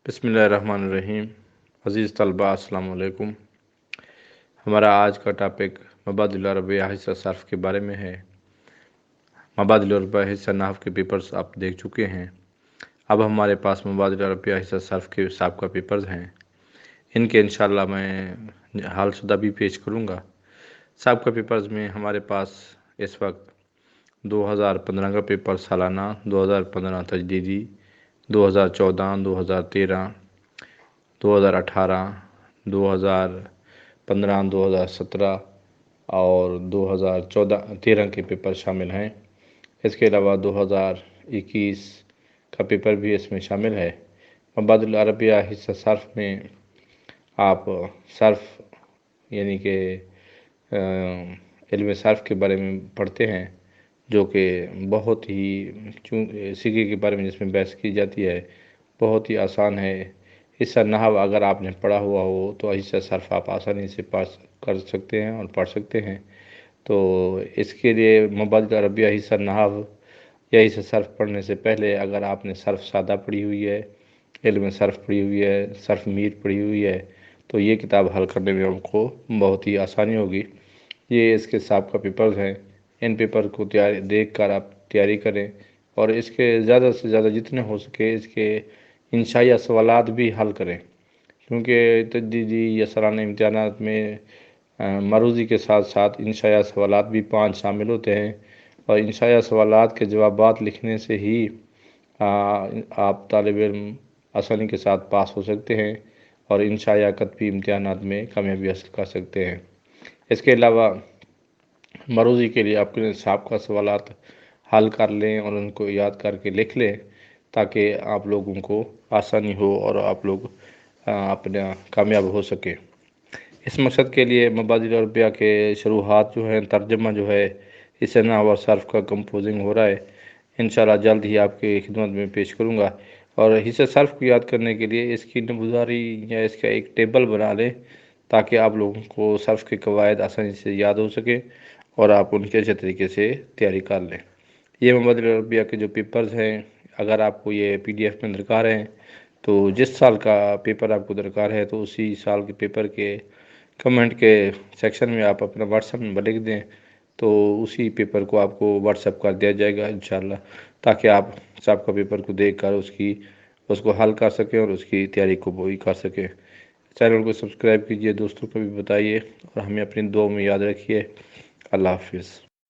بسم اللہ الرحمن الرحیم۔ عزیز طلباء السلام علیکم۔ ہمارا آج کا ٹاپک مبادلہ ربیہ حصہ صرف کے بارے میں ہے۔ مبادلہ ربیہ حصہ نحو کے پیپرز آپ دیکھ چکے ہیں۔ اب ہمارے پاس مبادلہ ربیہ حصہ صرف کے سابقہ پیپرز ہیں۔ ان کے انشاءاللہ میں حل شدہ بھی پیش کروں گا۔ سابقہ پیپرز میں ہمارے پاس اس وقت 2015 کا پیپر سالانہ، 2015 تجدیدی، 2014، 2013، 2018، 2015، 2017 اور 2013 کے پیپر شامل ہیں۔ اس کے علاوہ 2021 کا پیپر بھی اس میں شامل ہے۔ مبادلہ ربیہ حصہ صرف میں آپ صرف یعنی کہ علم صرف کے بارے میں پڑھتے ہیں، جو کہ بہت ہی سکے کے بارے میں جس میں بحث کی جاتی ہے، بہت ہی آسان ہے۔ حصہ نحو اگر آپ نے پڑھا ہوا ہو تو حصہ صرف آپ آسانی سے پاس کر سکتے ہیں اور پڑھ سکتے ہیں۔ تو اس کے لیے مبادلہ ربیہ حصہ نحو یا حصہ صرف پڑھنے سے پہلے اگر آپ نے صرف سادہ پڑھی ہوئی ہے، علم صرف پڑھی ہوئی ہے، صرف میر پڑھی ہوئی ہے، تو یہ کتاب حل کرنے میں ہم کو بہت ہی آسانی ہوگی۔ یہ اس کے سابقہ پیپرز ہیں۔ ان پیپر کو دیکھ کر آپ تیاری کریں اور اس کے زیادہ سے زیادہ جتنے ہو سکے اس کے انشائیہ سوالات بھی حل کریں، کیونکہ تجدیدی یا سالانہ امتحانات میں مروزی کے ساتھ ساتھ انشائیہ سوالات بھی 5 شامل ہوتے ہیں، اور انشائیہ سوالات کے جوابات لکھنے سے ہی آپ طالب علم آسانی کے ساتھ پاس ہو سکتے ہیں اور انشائیہ کتبی امتحانات میں کامیابی حاصل کر سکتے ہیں۔ اس کے علاوہ مروزی کے لیے آپ کے سابقہ سوالات حل کر لیں اور ان کو یاد کر کے لکھ لیں، تاکہ آپ لوگوں کو آسانی ہو اور آپ لوگ اپنا کامیاب ہو سکیں۔ اس مقصد کے لیے مبادلہ ربیہ کے شروحات جو ہیں، ترجمہ جو ہے حصہ نحو اور صرف کا کمپوزنگ ہو رہا ہے، انشاءاللہ جلد ہی آپ کی خدمت میں پیش کروں گا۔ اور حصہ صرف کو یاد کرنے کے لیے اس کی نموداری یا اس کا ایک ٹیبل بنا لیں، تاکہ آپ لوگوں کو صرف کے قواعد آسانی سے یاد ہو سکے اور آپ ان کے اچھے طریقے سے تیاری کر لیں۔ یہ مبادلہ ربیہ کے جو پیپرز ہیں، اگر آپ کو یہ PDF میں درکار ہیں تو جس سال کا پیپر آپ کو درکار ہے تو اسی سال کے پیپر کے کمنٹ کے سیکشن میں آپ اپنا واٹس ایپ نمبر لکھ دیں، تو اسی پیپر کو آپ کو واٹس ایپ کر دیا جائے گا انشاءاللہ، تاکہ آپ سابقہ پیپر کو دیکھ کر اس کو حل کر سکیں اور اس کی تیاری کو وہی کر سکیں۔ چینل کو سبسکرائب کیجئے، دوستوں کو بھی بتائیے اور ہمیں اپنی دعاؤں میں یاد رکھیے۔ اللہ حافظ۔